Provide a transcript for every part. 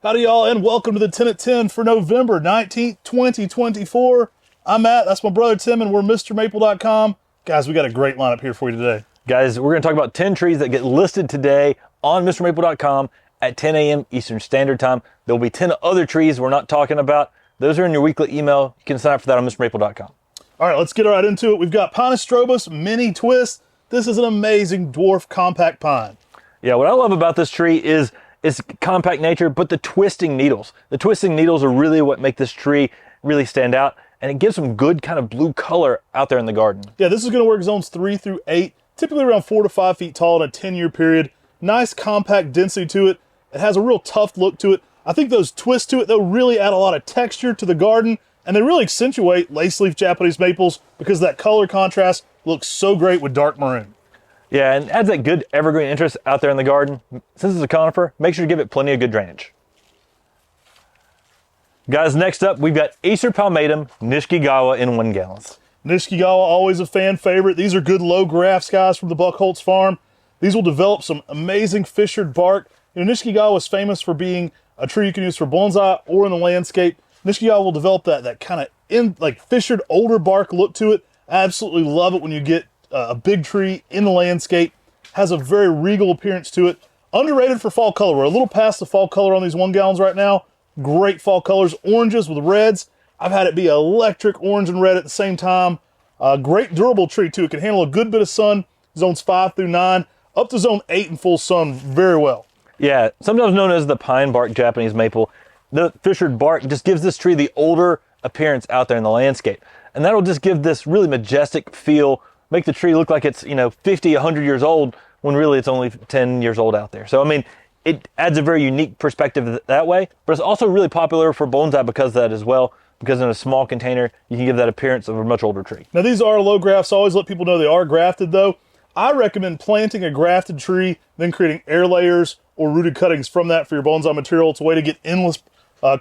Howdy y'all, and welcome to the 10 at 10 for November 19th, 2024. I'm Matt, that's my brother Tim, and we're MrMaple.com. Guys, we got a great lineup here for you today. Guys, we're going to talk about 10 trees that get listed today on MrMaple.com at 10 a.m. Eastern Standard Time. There will be 10 other trees we're not talking about. Those are in your weekly email. You can sign up for that on MrMaple.com. All right, let's get right into it. We've got Pinostrobus Mini Twist. This is an amazing dwarf compact pine. Yeah, what I love about this tree is its compact nature, but the twisting needles. The twisting needles are really what make this tree really stand out, and it gives some good kind of blue color out there in the garden. Yeah, this is going to work zones 3 through 8, typically around 4 to 5 feet tall in a 10-year period. Nice compact density to it. It has a real tough look to it. I think those twists to it, they'll really add a lot of texture to the garden, and they really accentuate lace leaf Japanese maples because that color contrast looks so great with dark maroon. Yeah, and adds that good evergreen interest out there in the garden. Since it's a conifer, make sure to give it plenty of good drainage. Guys, next up, we've got Acer Pomatum Nishikigawa in 1 gallons. Nishikigawa, always a fan favorite. These are good low grafts, guys, from the Buckholtz farm. These will develop some amazing fissured bark. You know, Nishikigawa is famous for being a tree you can use for bonsai or in the landscape. Nishikigawa will develop that kind of fissured older bark look to it. I absolutely love it when you get a big tree in the landscape. Has a very regal appearance to it. Underrated for fall color. We're a little past the fall color on these 1 gallons right now. Great fall colors, oranges with reds. I've had it be electric orange and red at the same time. Great durable tree too. It can handle a good bit of sun, zones 5 through 9, up to zone 8 in full sun very well. Yeah, sometimes known as the pine bark Japanese maple. The fissured bark just gives this tree the older appearance out there in the landscape. And that'll just give this really majestic feel, make the tree look like it's, 50, 100 years old when really it's only 10 years old out there. So, I mean, it adds a very unique perspective that way, but it's also really popular for bonsai because of that as well, because in a small container, you can give that appearance of a much older tree. Now, these are low grafts. I always let people know they are grafted, though. I recommend planting a grafted tree, then creating air layers or rooted cuttings from that for your bonsai material. It's a way to get endless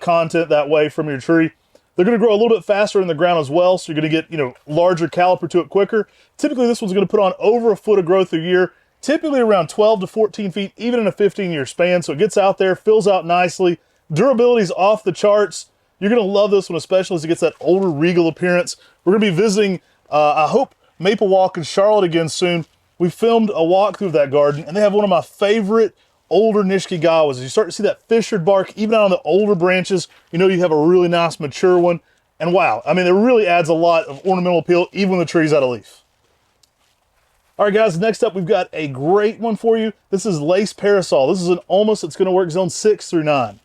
content that way from your tree. They're going to grow a little bit faster in the ground as well, so you're going to get, larger caliper to it quicker. Typically, this one's going to put on over a foot of growth a year, typically around 12 to 14 feet, even in a 15-year span. So it gets out there, fills out nicely. Durability's off the charts. You're going to love this one, especially as it gets that older, regal appearance. We're going to be visiting, I hope, Maple Walk in Charlotte again soon. We filmed a walkthrough of that garden, and they have one of my favorite older Nishikigawas. You start to see that fissured bark, even out on the older branches, you have a really nice mature one. And wow, I mean, it really adds a lot of ornamental appeal, even when the tree's out of leaf. All right, guys, next up, we've got a great one for you. This is Lace Parasol. This is an ulmus that's going to work zone 6 through 9.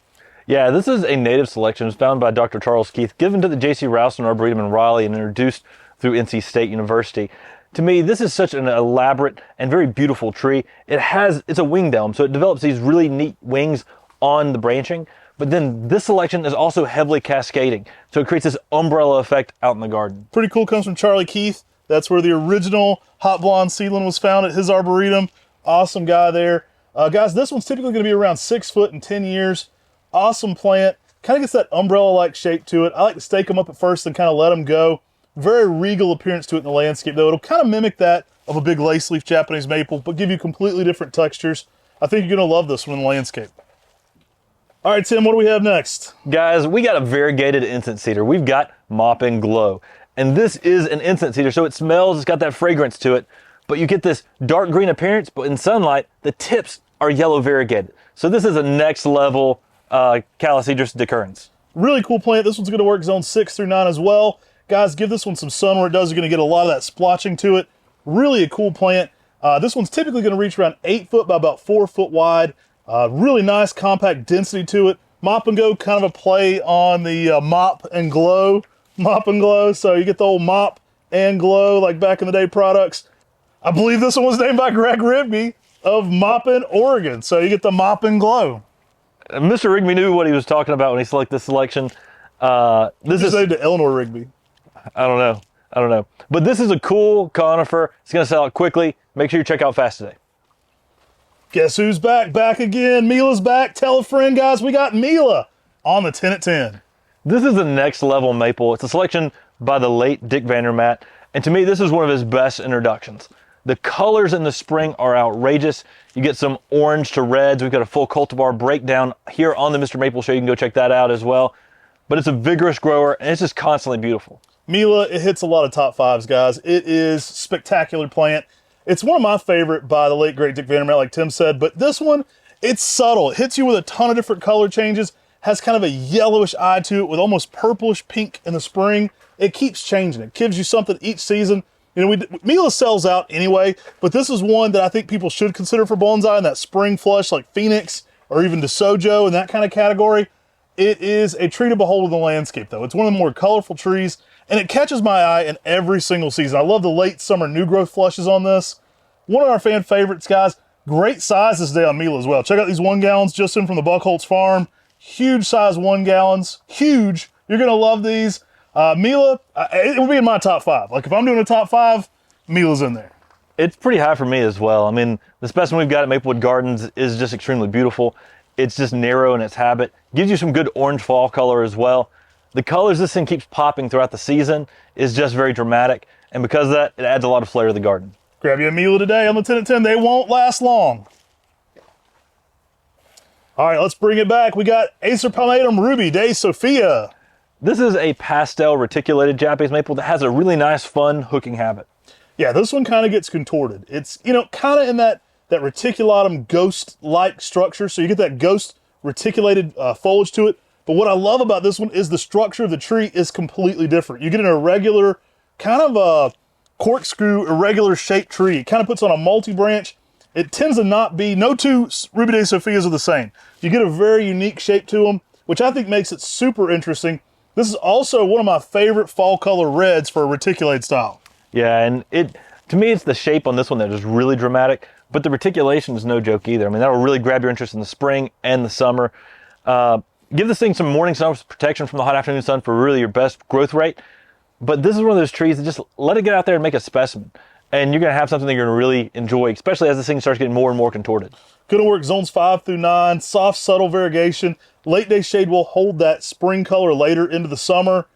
Yeah, this is a native selection. It's found by Dr. Charles Keith, given to the J.C. Ralston Arboretum in Raleigh and introduced through NC State University. To me, this is such an elaborate and very beautiful tree. It's a winged elm, so it develops these really neat wings on the branching. But then this selection is also heavily cascading, so it creates this umbrella effect out in the garden. Pretty cool, comes from Charlie Keith. That's where the original hot blonde seedling was found at his arboretum. Awesome guy there. Guys, this one's typically going to be around 6 foot in 10 years. Awesome plant. Kind of gets that umbrella-like shape to it. I like to stake them up at first and kind of let them go. Very regal appearance to it in the landscape, though. It'll kind of mimic that of a big lace leaf Japanese maple, but give you completely different textures. I think you're going to love this one in the landscape. All right, Tim, what do we have next? Guys, we got a variegated incense cedar. We've got Mop and Glow. And this is an incense cedar, so it smells, it's got that fragrance to it, but you get this dark green appearance, but in sunlight, the tips are yellow variegated. So this is a next level Callicedrus decurrens. Really cool plant. This one's going to work zone 6 through 9 as well. Guys, give this one some sun where it does. You're going to get a lot of that splotching to it. Really a cool plant. This one's typically going to reach around 8 foot by about 4 foot wide. Really nice compact density to it. Mop and Go, kind of a play on the Mop and Glow. Mop and Glow, so you get the old Mop and Glow like back in the day products. I believe this one was named by Greg Rigby of Moppin, Oregon. So you get the Mop and Glow. Mr. Rigby knew what he was talking about when he selected this selection. This is named to Eleanor Rigby. I don't know. But this is a cool conifer. It's going to sell out quickly. Make sure you check out Fast today. Guess who's back? Back again. Mila's back. Tell a friend, guys. We got Mila on the 10 at 10. This is the next level maple. It's a selection by the late Dick Vandermatt. And to me, this is one of his best introductions. The colors in the spring are outrageous. You get some orange to reds. We've got a full cultivar breakdown here on the MrMaple Show. You can go check that out as well. But it's a vigorous grower, and it's just constantly beautiful. Mila, it hits a lot of top fives, guys. It is spectacular plant. It's one of my favorite by the late, great Dick Vandermeer, like Tim said. But this one, it's subtle. It hits you with a ton of different color changes. Has kind of a yellowish eye to it with almost purplish pink in the spring. It keeps changing. It gives you something each season. You know, Mila sells out anyway, but this is one that I think people should consider for bonsai in that spring flush like Phoenix or even DeSojo in that kind of category. It is a tree to behold in the landscape, though. It's one of the more colorful trees, and it catches my eye in every single season. I love the late summer new growth flushes on this. One of our fan favorites, guys. Great size this day on Mila as well. Check out these 1 gallons just in from the Buckholtz farm. Huge size 1 gallons. Huge. You're going to love these. Mila, it would be in my top 5. Like if I'm doing a top 5, Mila's in there. It's pretty high for me as well. I mean, the specimen we've got at Maplewood Gardens is just extremely beautiful. It's just narrow in its habit. Gives you some good orange fall color as well. The colors this thing keeps popping throughout the season is just very dramatic. And because of that, it adds a lot of flair to the garden. Grab you a Mila today on the 10 at 10. They won't last long. All right, let's bring it back. We got Acer Pomatum Ruby Day Sopia. This is a pastel reticulated Japanese maple that has a really nice, fun hooking habit. Yeah, this one kind of gets contorted. It's, you know, kind of in that reticulatum ghost-like structure. So you get that ghost reticulated foliage to it. But what I love about this one is the structure of the tree is completely different. You get an irregular, kind of a corkscrew, irregular shaped tree. It kind of puts on a multi-branch. It tends to not be, no two Ruby Day Sofias are the same. You get a very unique shape to them, which I think makes it super interesting. This is also one of my favorite fall color reds for a reticulated style. Yeah, and to me, it's the shape on this one that is really dramatic, but the reticulation is no joke either. I mean, that'll really grab your interest in the spring and the summer. Give this thing some morning sun protection from the hot afternoon sun for really your best growth rate. But this is one of those trees that just let it get out there and make a specimen. And you're going to have something that you're going to really enjoy, especially as this thing starts getting more and more contorted. Going to work zones 5 through 9, soft, subtle variegation. Late day shade will hold that spring color later into the summer.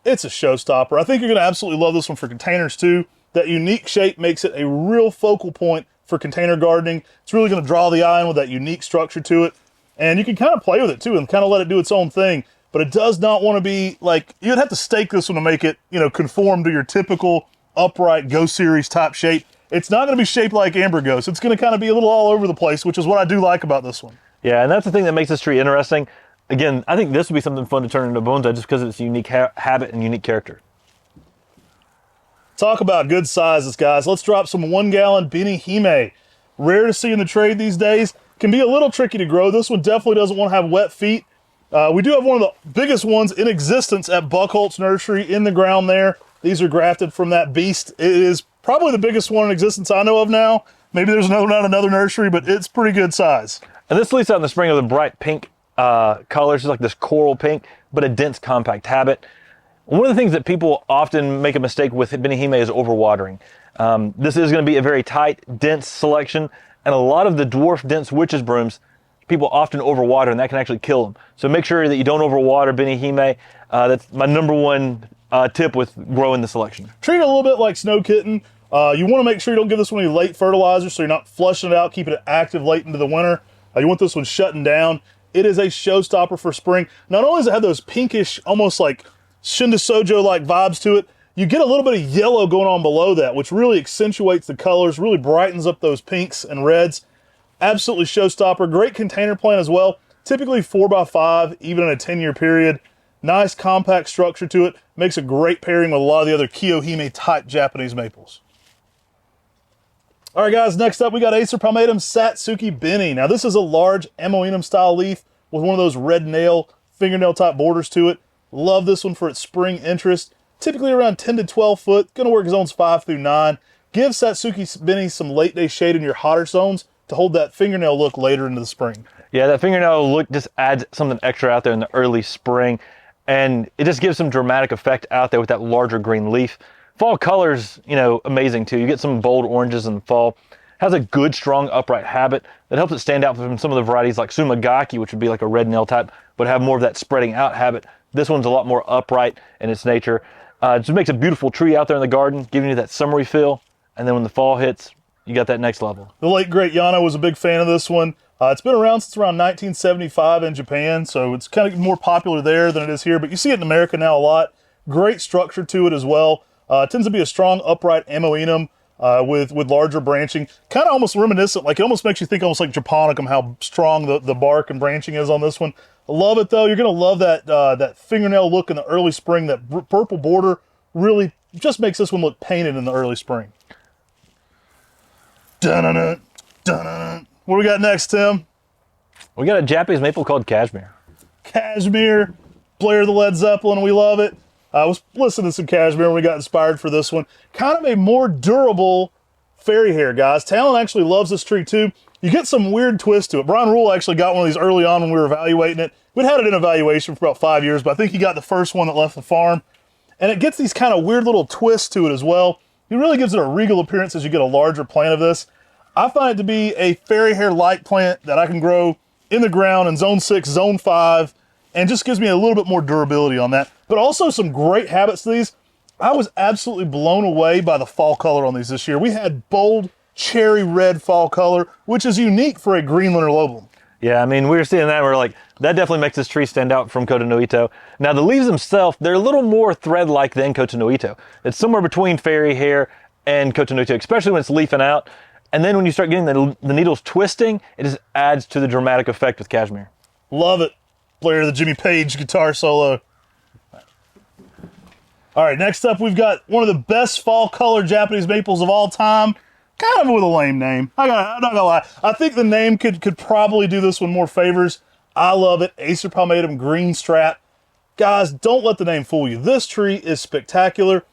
It's a showstopper. I think you're going to absolutely love this one for containers too. That unique shape makes it a real focal point for container gardening. It's really going to draw the eye in with that unique structure to it. And you can kind of play with it too and kind of let it do its own thing. But it does not want to be like, you'd have to stake this one to make it, you know, conform to your typical upright Ghost Series type shape. It's not going to be shaped like Amber Ghost. It's going to kind of be a little all over the place, which is what I do like about this one. Yeah, and that's the thing that makes this tree interesting. Again, I think this would be something fun to turn into bonsai just because of its unique habit and unique character. Talk about good sizes, guys. Let's drop some 1 gallon Benihime. Rare to see in the trade these days. Can be a little tricky to grow. This one definitely doesn't want to have wet feet. We do have one of the biggest ones in existence at Buckholtz Nursery in the ground there. These are grafted from that beast. It is probably the biggest one in existence I know of now. Maybe there's another nursery, but it's pretty good size. And this leaves out in the spring with a bright pink color. It's like this coral pink, but a dense, compact habit. One of the things that people often make a mistake with Benihime is overwatering. This is going to be a very tight, dense selection, and a lot of the dwarf, dense witch's brooms, people often overwater, and that can actually kill them. So make sure that you don't overwater Benihime. That's my #1 tip with growing the selection. Treat it a little bit like Snow Kitten. You want to make sure you don't give this one any late fertilizer, so you're not flushing it out, keeping it active late into the winter. You want this one shutting down. It is a showstopper for spring. Not only does it have those pinkish, almost like Shindesojo-like vibes to it, you get a little bit of yellow going on below that, which really accentuates the colors, really brightens up those pinks and reds. Absolutely showstopper. Great container plant as well. Typically 4x5, even in a 10-year period. Nice compact structure to it. Makes a great pairing with a lot of the other Kiyohime type Japanese maples. All right, guys, next up we got Acer Pomatum Satsuki Benny. Now this is a large Amoenum style leaf with one of those red nail, fingernail type borders to it. Love this one for its spring interest. Typically around 10 to 12 foot. Gonna work zones 5 through 9. Give Satsuki Benny some late day shade in your hotter zones to hold that fingernail look later into the spring. Yeah, that fingernail look just adds something extra out there in the early spring, and it just gives some dramatic effect out there with that larger green leaf. Fall colors, you know, amazing too. You get some bold oranges in the fall. Has a good, strong, upright habit that helps it stand out from some of the varieties like Sumagaki, which would be like a red nail type, but have more of that spreading out habit. This one's a lot more upright in its nature. It just makes a beautiful tree out there in the garden, giving you that summery feel. And then when the fall hits, you got that next level. The late great Yano was a big fan of this one. It's been around since around 1975 in Japan, so it's kind of more popular there than it is here, but you see it in America now a lot. Great structure to it as well. It tends to be a strong upright amoenum with larger branching. Kind of almost reminiscent, like it almost makes you think almost like Japonicum, how strong the bark and branching is on this one. I love it though. You're going to love that fingernail look in the early spring. That purple border really just makes this one look painted in the early spring. Dun-dun-dun, dun-dun-dun. What do we got next, Tim? We got a Japanese maple called Cashmere. Cashmere, player of the Led Zeppelin, we love it. I was listening to some Cashmere when we got inspired for this one. Kind of a more durable fairy hair, guys. Talon actually loves this tree too. You get some weird twist to it. Brian Rule actually got one of these early on when we were evaluating it. We'd had it in evaluation for about 5 years, but I think he got the first one that left the farm. And it gets these kind of weird little twists to it as well. It really gives it a regal appearance as you get a larger plant of this. I find it to be a fairy hair light plant that I can grow in the ground in zone 6, zone 5, and just gives me a little bit more durability on that. But also some great habits to these. I was absolutely blown away by the fall color on these this year. We had bold cherry red fall color, which is unique for a Greenland or lobulum. Yeah, I mean, we were seeing that and we're like, that definitely makes this tree stand out from Kotonuito. Now, the leaves themselves, they're a little more thread-like than Kotonuito. It's somewhere between fairy hair and Kotonuito, especially when it's leafing out. And then when you start getting the needles twisting, it just adds to the dramatic effect with Cashmere. Love it. Player of the Jimmy Page guitar solo. All right, next up we've got one of the best fall color Japanese maples of all time. Kind of with a lame name. I'm not gonna lie. I think the name could probably do this one more favors. I love it. Acer Pomatum green strap. Guys, don't let the name fool you. This tree is spectacular.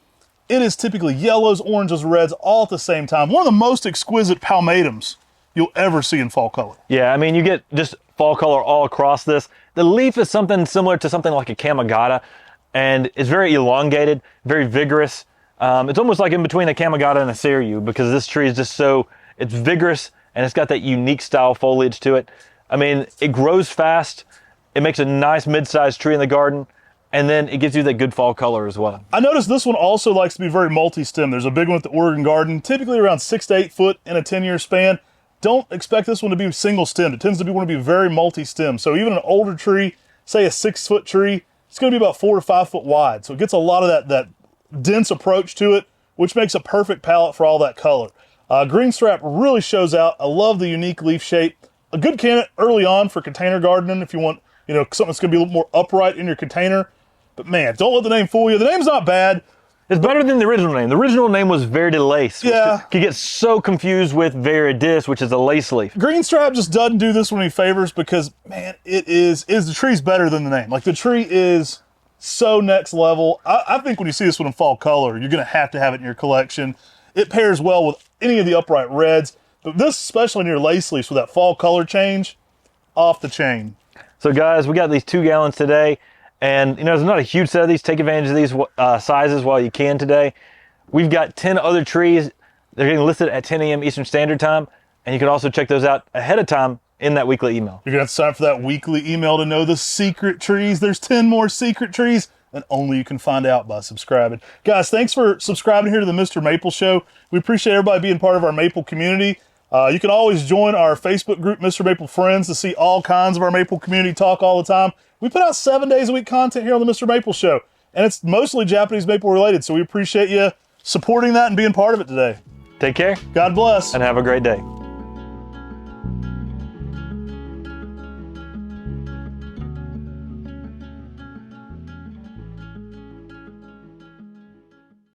It is typically yellows, oranges, reds, all at the same time. One of the most exquisite palmatums you'll ever see in fall color. Yeah, I mean, you get just fall color all across this. The leaf is something similar to something like a Kamagata, and it's very elongated, very vigorous. It's almost like in between a Kamagata and a Seiryu, because this tree is just so, it's vigorous, and it's got that unique style foliage to it. I mean, it grows fast. It makes a nice mid-sized tree in the garden. And then it gives you that good fall color as well. I noticed this one also likes to be very multi-stem. There's a big one at the Oregon Garden, typically around 6 to 8 foot in a 10-year span. Don't expect this one to be single stemmed. It tends to be want to be very multi-stem. So even an older tree, say a 6-foot tree, it's going to be about 4 to 5 foot wide. So it gets a lot of that dense approach to it, which makes a perfect palette for all that color. Green strap really shows out. I love the unique leaf shape. A good candidate early on for container gardening if you want, something that's going to be a little more upright in your container. But man, don't let the name fool you. The name's not bad. It's better than the original name. The original name was Verde Lace, which could get so confused with Veridis, which is a lace leaf. Green strap just doesn't do this one any favors because, man, the tree's better than the name. Like, the tree is so next level. I think when you see this one in fall color, you're going to have it in your collection. It pairs well with any of the upright reds, but this, especially in your lace leaves with that fall color change, off the chain. So guys, we got these 2 gallons today. And, there's not a huge set of these. Take advantage of these sizes while you can today. We've got 10 other trees. They're getting listed at 10 a.m. Eastern Standard Time. And you can also check those out ahead of time in that weekly email. You're going to have to sign up for that weekly email to know the secret trees. There's 10 more secret trees, and only you can find out by subscribing. Guys, thanks for subscribing here to the MrMaple Show. We appreciate everybody being part of our maple community. You can always join our Facebook group, MrMaple Friends, to see all kinds of our maple community talk all the time. We put out 7 days a week content here on the MrMaple Show, and it's mostly Japanese maple related, so we appreciate you supporting that and being part of it today. Take care. God bless. And have a great day.